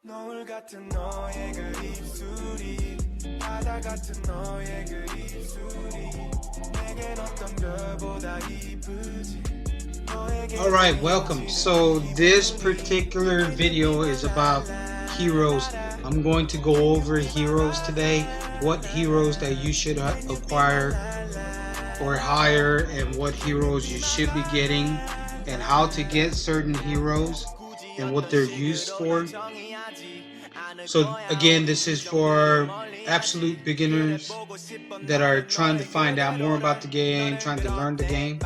노을 같은 너의 그 입술이 바다 같은 너의 그 입술이 내겐 어떤 별보다 이쁘지. Alright, welcome. So this particular video is about heroes. I'm going to go over heroes today, what heroes that you should acquire or hire, and what heroes you should be getting, and how to get certain heroes and what they're used for. So again, this is for absolute beginners that are trying to find out more about the game, trying to learn the game.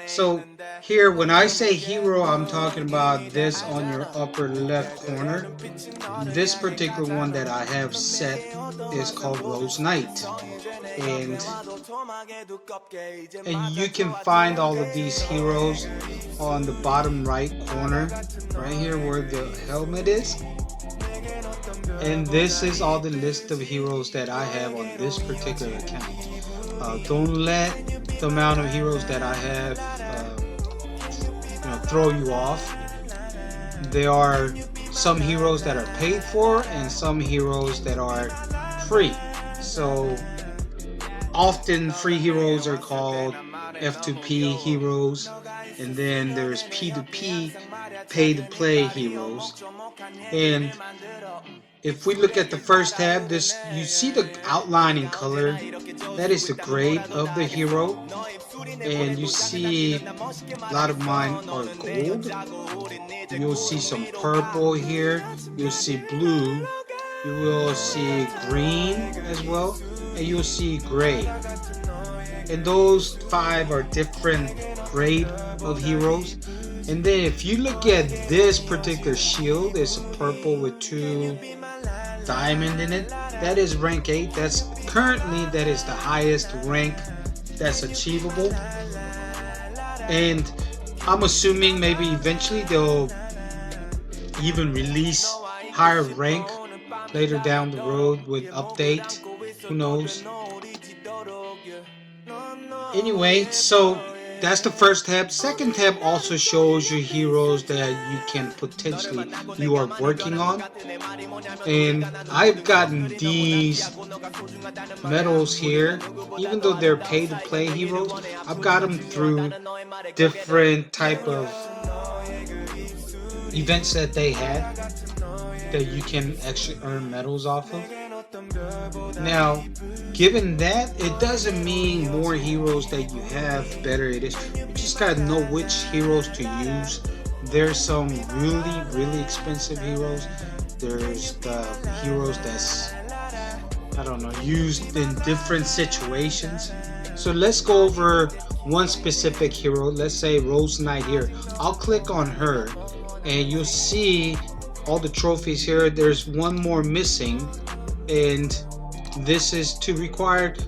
So here, when I say hero, I'm talking about this on your upper left corner. This particular one that I have set is called Rose Knight. And you can find all of these heroes on the bottom right corner, right here where the helmet is. And this is all the list of heroes that I have on this particular account. Don't let the amount of heroes that I have throw you off. There are some heroes that are paid for and some heroes that are free. So often free heroes are called F2P heroes, and then there's P2P, pay to play heroes. And if we look at the first tab, you see the outline in color. That is the grade of the hero. And you see a lot of mine are gold. You'll see some purple here. You'll see blue. You will see green as well. And you'll see gray. And those 5 are different grade of heroes. And then if you look at this particular shield, it's a purple with 2 diamond in it. That is rank 8. That is the highest rank that's achievable. And I'm assuming maybe eventually they'll even release higher rank later down the road with update. Who knows? Anyway, so that's the first tab. Second tab also shows you heroes that you are working on. And I've gotten these medals here, even though they're pay to play heroes. I've got them through different type of events that they had that you can actually earn medals off of. Now, given that, it doesn't mean more heroes that you have, better it is. You just gotta know which heroes to use. There's some really expensive heroes. There's the heroes that's, used in different situations. So let's go over one specific hero. Let's say Rose Knight here. I'll click on her and you'll see all the trophies here. There's one more missing, and this is to required.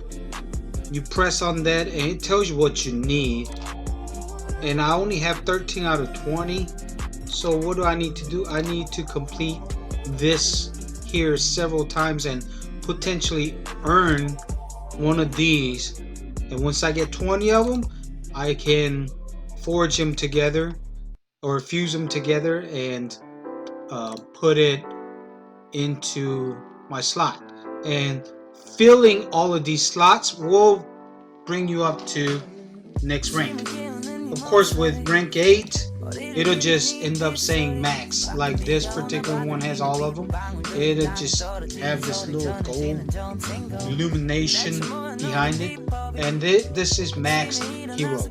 You press on that and it tells you what you need, and I only have 13 out of 20. So what do I need to do? I need to complete this here several times and potentially earn one of these, and once I get 20 of them, I can forge them together or fuse them together and put it into my slot. And filling all of these slots will bring you up to next rank. Of course, with rank 8, it'll just end up saying max. Like this particular one has all of them. It'll just have this little gold illumination behind it. And this is maxed hero.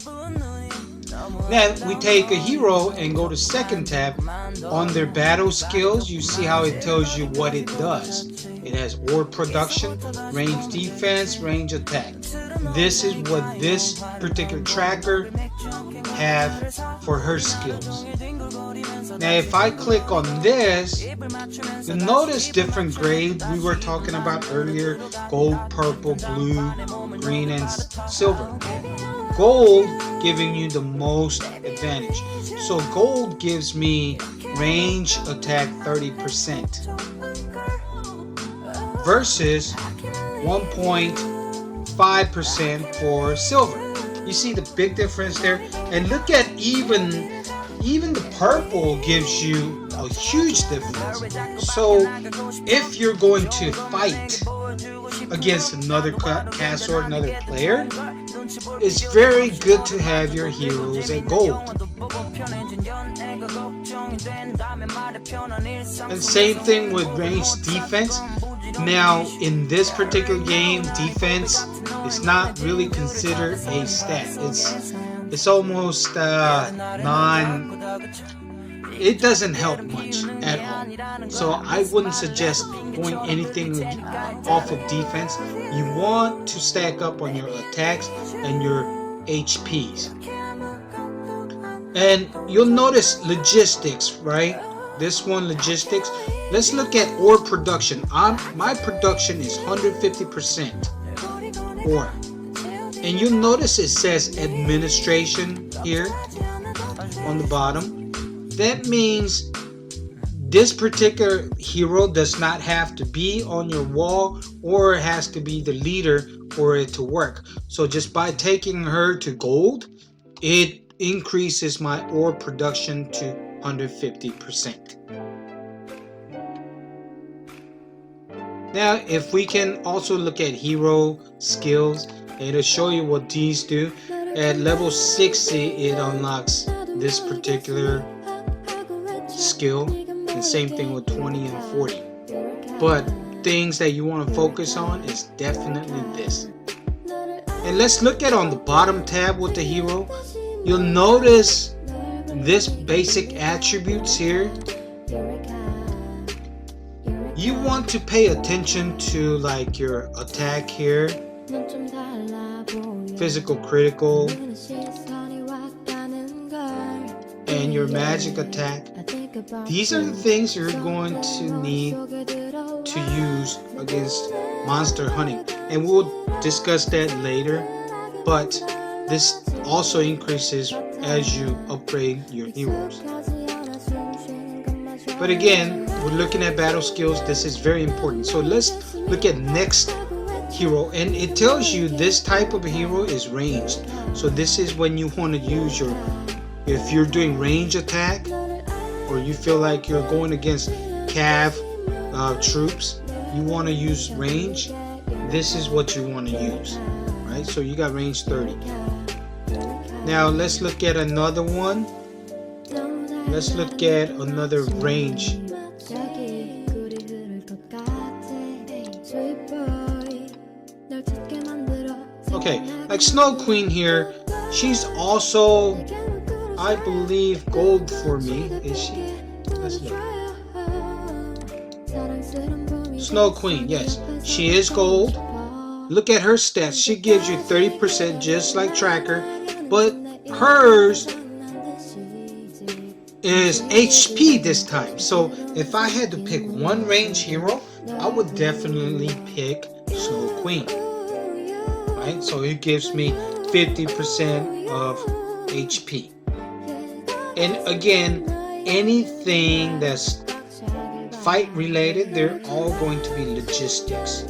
Now we take a hero and go to second tab. On their battle skills, you see how it tells you what it does. It has orb production, range defense, range attack. This is what this particular tracker have for her skills. Now if I click on this, you'll notice different grades we were talking about earlier: gold, purple, blue, green, and silver. Gold giving you the most advantage. So gold gives me range attack 30%. versus 1.5% for silver. You see the big difference there? And look at even the purple gives you a huge difference. So if you're going to fight against another cast or another player, it's very good to have your heroes at gold. And same thing with ranged defense. Now in this particular game, defense is not really considered a stat. It's almost it doesn't help much at all. So I wouldn't suggest going anything off of defense. You want to stack up on your attacks and your HPs. And you'll notice logistics, right? This one, logistics. Let's look at ore production. My production is 150% ore. And you'll notice it says administration here on the bottom. That means this particular hero does not have to be on your wall, or it has to be the leader for it to work. So just by taking her to gold, it increases my ore production to 150%. Now if we can also look at hero skills, it'll show you what these do. At level 60 it unlocks this particular skill, and same thing with 20 and 40. But things that you want to focus on is definitely this. And let's look at on the bottom tab with the hero. You'll notice this basic attributes here. You want to pay attention to like your attack here, physical critical, and your magic attack. These are the things you're going to need to use against monster hunting, and we'll discuss that later. But this also increases as you upgrade your heroes. But again, we're looking at battle skills. This is very important. So let's look at next hero, and it tells you this type of hero is ranged. So this is when you want to use your, if you're doing range attack, or you feel like you're going against cav troops, you want to use range, this is what you want to use, right? So you got range 30. Now let's look at another one. Let's look at another range. Okay, like Snow Queen here, she's also, I believe, gold for me. Is she? Let's look. Snow Queen, yes, she is gold. Look at her stats. She gives you 30% just like Tracker, but hers is HP this time. So if I had to pick one range hero, I would definitely pick Snow Queen. Right? So it gives me 50% of HP. And again, anything that's fight related, they're all going to be logistics.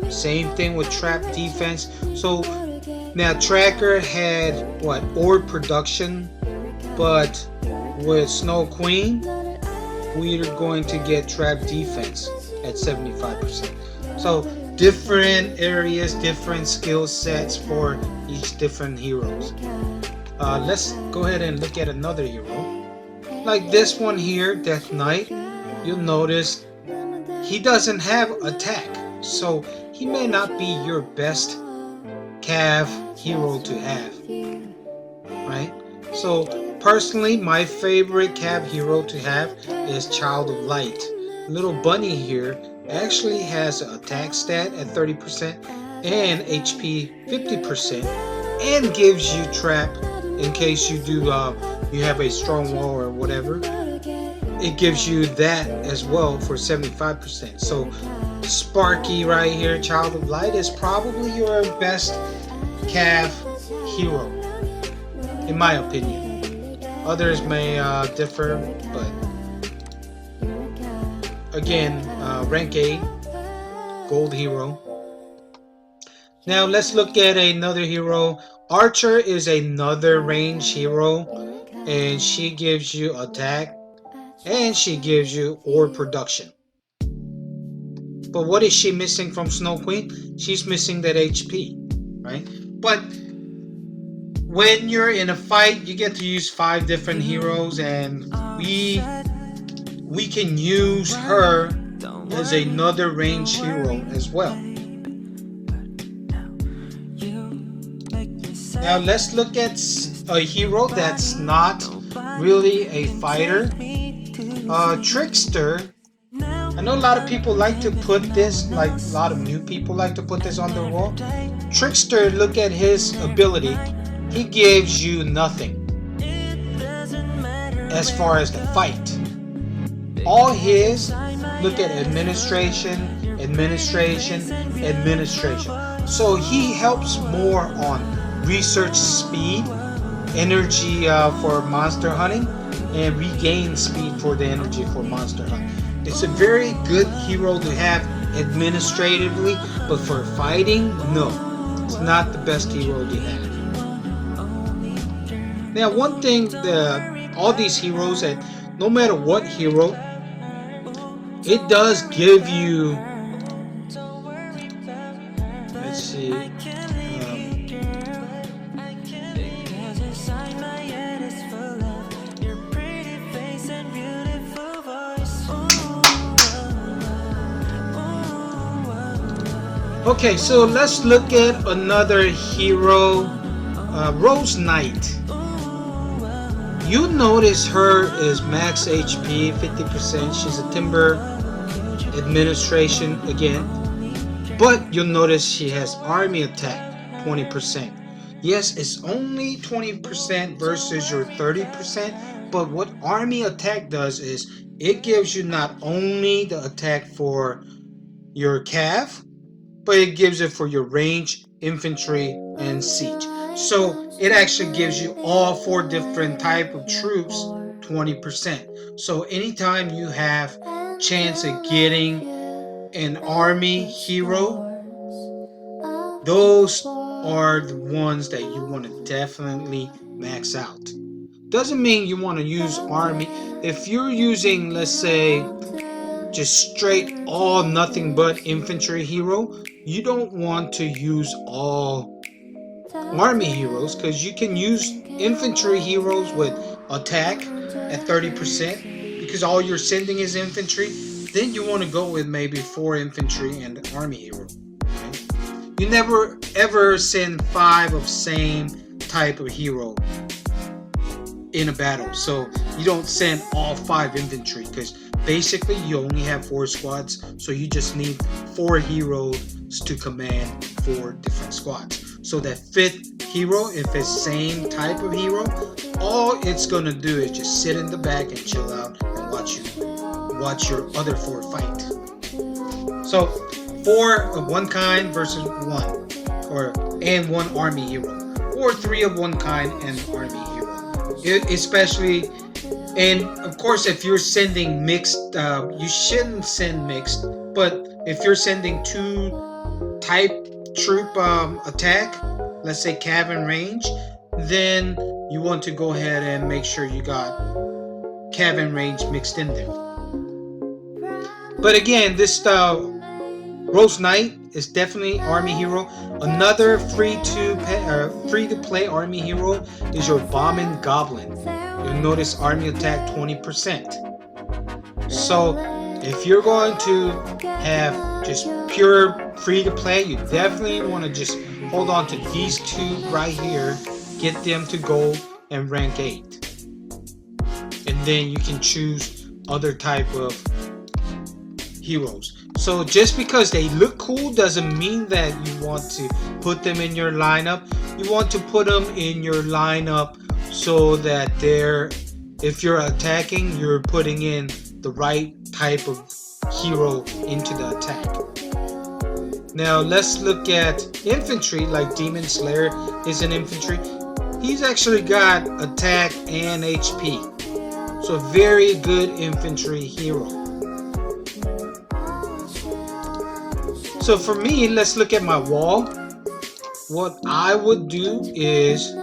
Same thing with trap defense. So now Tracker had what, ore production, but with Snow Queen we're going to get trap defense at 75%. So different areas, different skill sets for each different heroes. Let's go ahead and look at another hero. Like this one here, Death Knight. You'll notice he doesn't have attack, so he may not be your best cav hero to have, right? So personally, my favorite cav hero to have is Child of Light. Little bunny here actually has an attack stat at 30% and HP 50%, and gives you trap in case you do you have a strong wall or whatever. It gives you that as well for 75%. So Sparky right here, Child of Light, is probably your best cav hero in my opinion. Others may differ, but again, rank 8 gold hero. Now let's look at another hero. Archer is another range hero, and she gives you attack and she gives you ore production. But what is she missing from Snow Queen? She's missing that HP, right? But when you're in a fight, you get to use 5 different heroes, and we can use her as another range hero as well. Now let's look at a hero that's not really a fighter. Trickster. I know a lot of people like to put this, like a lot of new people like to put this on their wall. Trickster, look at his ability. He gives you nothing as far as the fight. All his, look at administration. So he helps more on research speed, energy for monster hunting, and regain speed for the energy for monster hunting. It's a very good hero to have administratively, but for fighting, no, it's not the best hero to have. Now, one thing, all these heroes, that no matter what hero, it does give you, let's see, okay, so let's look at another hero, Rose Knight. You notice her is max HP 50%. She's a timber administration again, but you'll notice she has army attack 20%. Yes, it's only 20% versus your 30%, but what army attack does is it gives you not only the attack for your cav, but it gives it for your range, infantry, and siege. So it actually gives you all 4 different type of troops 20%. So anytime you have chance of getting an army hero, those are the ones that you want to definitely max out. Doesn't mean you want to use army. If you're using, let's say, just straight all nothing but infantry hero, you don't want to use all army heroes, because you can use infantry heroes with attack at 30% because all you're sending is infantry. Then you want to go with maybe 4 infantry and an army hero. Okay? You never ever send 5 of same type of hero in a battle, so you don't send all 5 infantry, because basically you only have 4 squads, so you just need 4 heroes to command 4 different squads. So that 5th hero, if it's same type of hero, all it's gonna do is just sit in the back and chill out and watch your other 4 fight. So 4 of one kind versus 1, and 1 army hero, or 3 of one kind and army hero. Especially, and of course, if you're sending mixed, you shouldn't send mixed. But if you're sending 2 type troop attack, let's say cav and range, then you want to go ahead and make sure you got cav and range mixed in there. But again, this Rose Knight is definitely army hero. Another free to play army hero is your Bombing Goblin. You'll notice army attack 20%. So if you're going to have just pure free to play, you definitely want to just hold on to these 2 right here, get them to gold and rank 8, and then you can choose other type of heroes. So just because they look cool doesn't mean that you want to put them in your lineup. You want to put them in your lineup so that if you're attacking, you're putting in the right type of hero into the attack. Now let's look at infantry, like Demon Slayer is an infantry. He's actually got attack and HP. So very good infantry hero. So for me, let's look at my wall. What I would do is,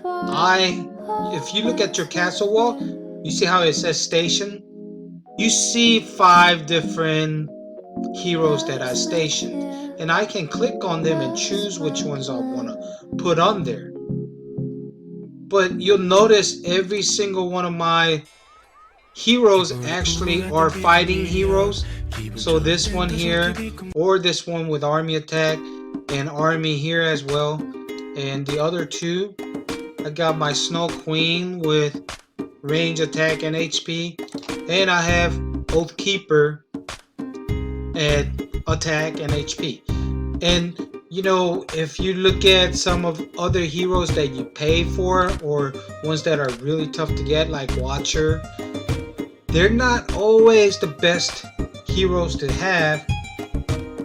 if you look at your castle wall, you see how it says station? You see 5 different heroes that I stationed, and I can click on them and choose which ones I want to put on there. But you'll notice every single one of my heroes actually are fighting heroes. So this one here, or this one with army attack and army here as well, and the other two, I got my Snow Queen with range, attack, and HP, and I have Oath Keeper at attack and HP. And you know, if you look at some of other heroes that you pay for, or ones that are really tough to get, like Watcher, they're not always the best heroes to have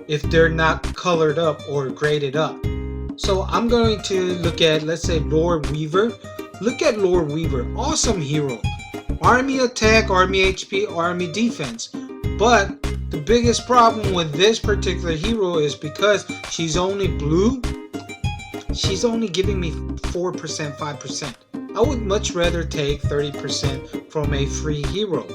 if they're not colored up or graded up. So I'm going to look at, let's say, Lord Weaver. Look at Lord Weaver, awesome hero. Army attack, army HP, army defense. But the biggest problem with this particular hero is because she's only blue, she's only giving me 4%, 5%. I would much rather take 30% from a free hero,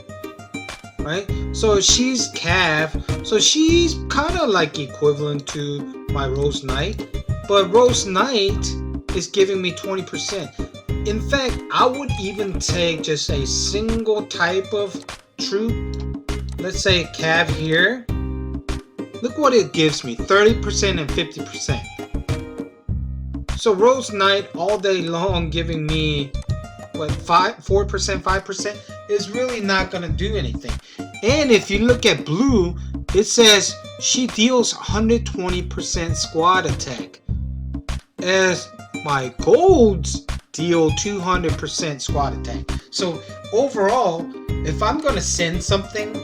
right? So she's Cav, so she's kind of like equivalent to my Rose Knight, but Rose Knight is giving me 20%. In fact, I would even take just a single type of troop. Let's say Cav here. Look what it gives me, 30% and 50%. So Rose Knight all day long giving me what, 4%, 5% is really not gonna do anything. And if you look at blue, it says she deals 120% squad attack, as my golds deal 200% squad attack. So overall, if I'm gonna send something,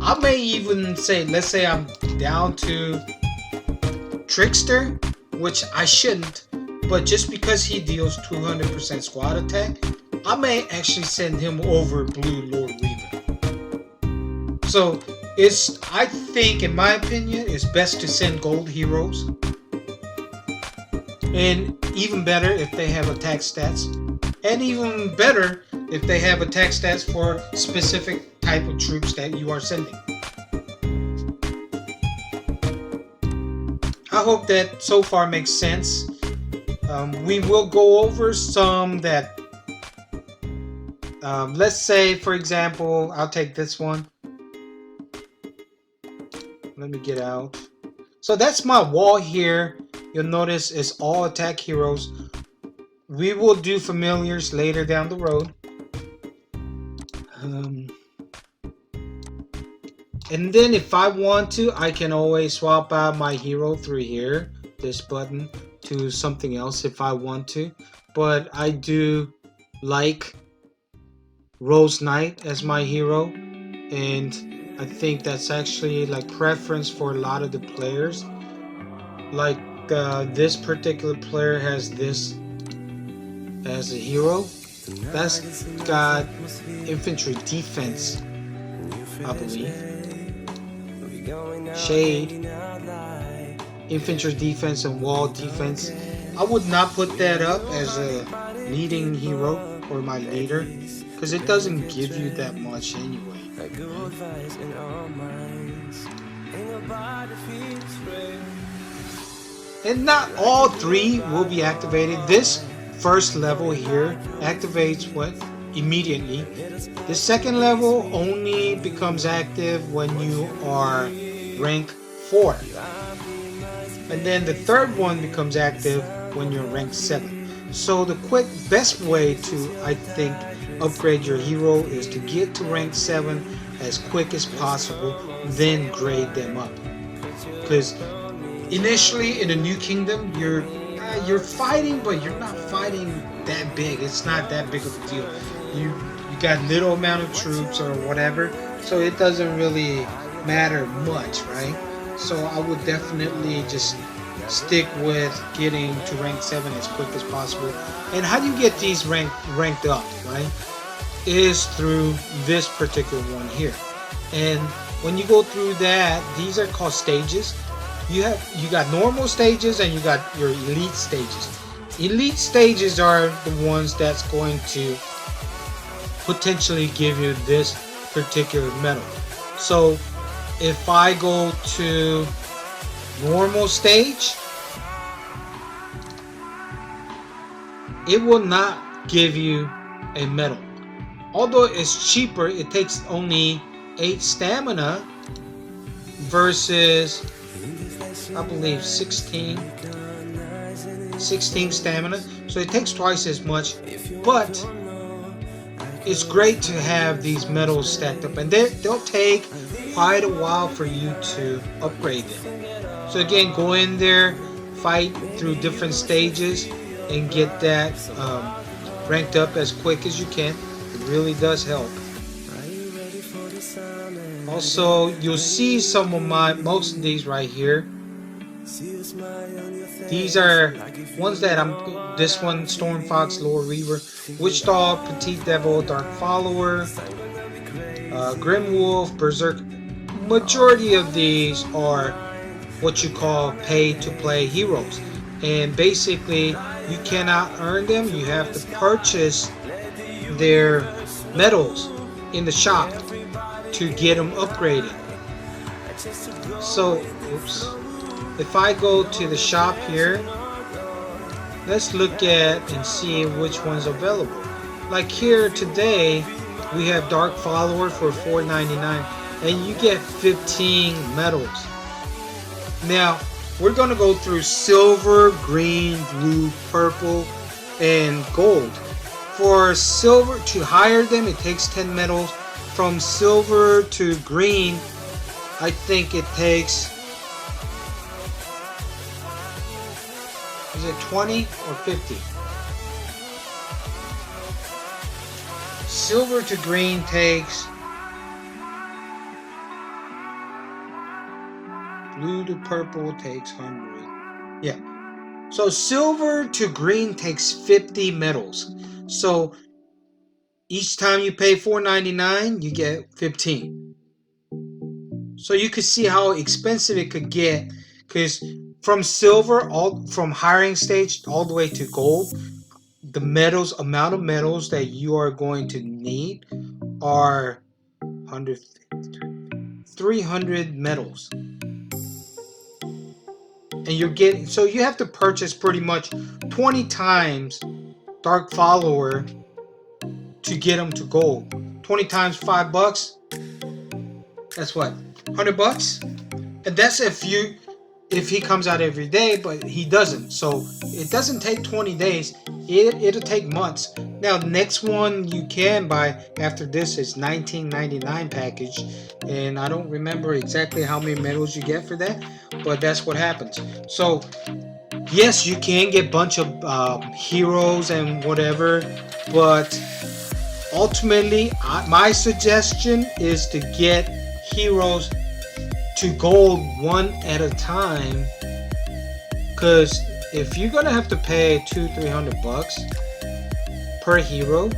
I may even say, let's say I'm down to Trickster, which I shouldn't, but just because he deals 200% squad attack, I may actually send him over blue Lord Weaver. So I think, in my opinion, it's best to send gold heroes, and even better if they have attack stats, and even better if they have attack stats for specific type of troops that you are sending. I hope that so far makes sense. We will go over some that, let's say, for example, I'll take this one. Let me get out. So that's my wall here. You'll notice it's all attack heroes. We will do familiars later down the road. And then if I want to, I can always swap out my hero through here, this button, to something else if I want to. But I do like Rose Knight as my hero, and I think that's actually like preference for a lot of the players. Like this particular player has this as a hero. That's got infantry defense, I believe. Shade, infantry defense, and wall defense. I would not put that up as a leading hero or my leader, because it doesn't give you that much anyway. And not all 3 will be activated. This first level here activates what? Immediately. The second level only becomes active when you are rank 4. And then the third one becomes active when you're rank 7. So the best way to, I think, upgrade your hero is to get to rank 7 as quick as possible, then grade them up. Because initially in a new kingdom, you're fighting, but you're not fighting that big. It's not that big of a deal. You got little amount of troops or whatever, so it doesn't really matter much, right? So I would definitely just stick with getting to rank 7 as quick as possible. And how do you get these ranked up, right? Is through this particular one here. And when you go through that, these are called stages. You got normal stages and you got your elite stages. Elite stages are the ones that's going to potentially give you this particular medal. So if I go to normal stage, it will not give you a medal. Although it's cheaper, it takes only 8 stamina versus, I believe, 16 stamina. So it takes twice as much, but it's great to have these medals stacked up, and they'll take quite a while for you to upgrade them. So again, go in there, fight through different stages, and get that ranked up as quick as you can. It really does help. Also, you'll see some of most of these right here. These are ones that this one, Storm Fox, Lord Weaver, Witch Dog, Petite Devil, Dark Follower, Grim Wolf, Berserk. Majority of these are what you call pay-to-play heroes. And basically, you cannot earn them. You have to purchase their medals in the shop to get them upgraded. So, oops. If I go to the shop here, let's look at and see which one's available. Like here today, we have Dark Follower for $4.99, and you get 15 medals. Now, we're going to go through silver, green, blue, purple, and gold. For silver, to hire them, it takes 10 medals. From silver to green, I think it takes, is it 20 or 50? Silver to green takes, blue to purple takes 100. Yeah. So silver to green takes 50 medals. So each time you pay $4.99, you get 15. So you could see how expensive it could get, because from silver, from hiring stage all the way to gold, the amount of medals that you are going to need are 300 medals. And you're getting, so you have to purchase pretty much 20 times Dark Follower to get them to gold. 20 times $5, that's what, $100? And that's if he comes out every day, but he doesn't. So it doesn't take 20 days. It'll take months. Now, next one you can buy after this is $19.99 package, and I don't remember exactly how many medals you get for that, but that's what happens. So yes, you can get a bunch of heroes and whatever, but ultimately, my suggestion is to get heroes to gold one at a time, because if you're gonna have to pay $200-300 per hero,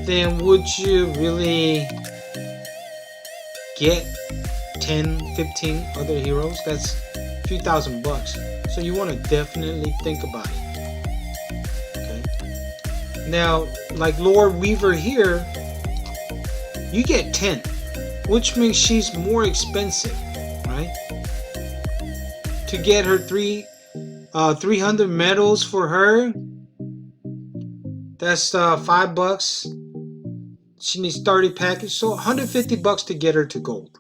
then would you really get 10-15 other heroes? That's a few $1,000. So you want to definitely think about it. Okay. Now, like Lord Weaver here, you get 10, which means she's more expensive, right? To get her 300 medals for her, that's $5. She needs 30 package, so $150 to get her to gold.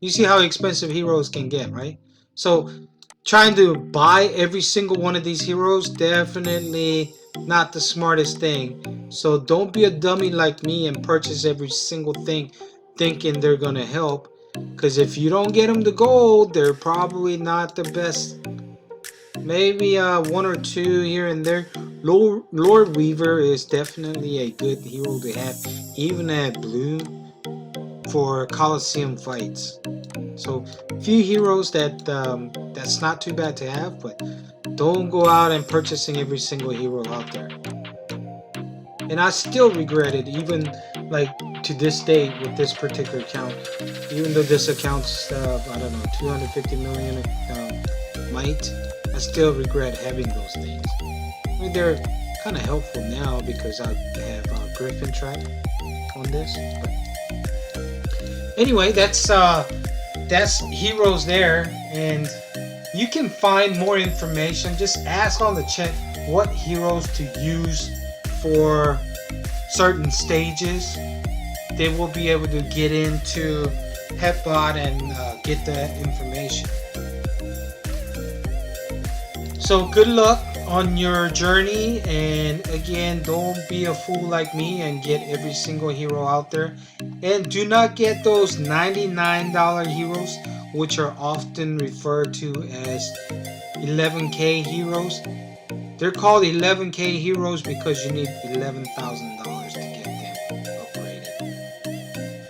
You see how expensive heroes can get, right? So trying to buy every single one of these heroes, definitely not the smartest thing. So don't be a dummy like me and purchase every single thing thinking they're gonna help, because if you don't get them to gold, they're probably not the best. Maybe one or two here and there. Lord Weaver is definitely a good hero to have, even at blue, for Coliseum fights. So few heroes that's not too bad to have, but don't go out and purchasing every single hero out there. And I still regret it, even like to this date with this particular account, even though this account's I don't know 250 million might, I still regret having those things. I mean, they're kind of helpful now because I have Griffin track on this. But anyway, that's heroes there, and you can find more information. Just ask on the chat what heroes to use for certain stages. They will be able to get into Petbot and get that information. So good luck on your journey, and again, don't be a fool like me and get every single hero out there, and do not get those $99 heroes, which are often referred to as 11k heroes. They're called 11k heroes because you need $11,000 to get them upgraded.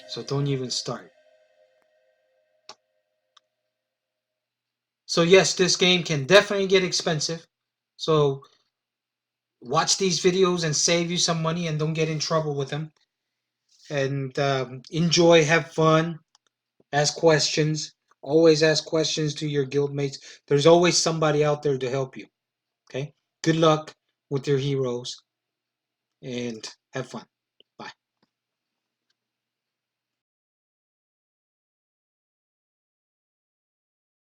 So don't even start. So yes, this game can definitely get expensive. So watch these videos and save you some money and don't get in trouble with them. And enjoy, have fun, ask questions. Always ask questions to your guildmates. There's always somebody out there to help you. Okay? Good luck with your heroes and have fun.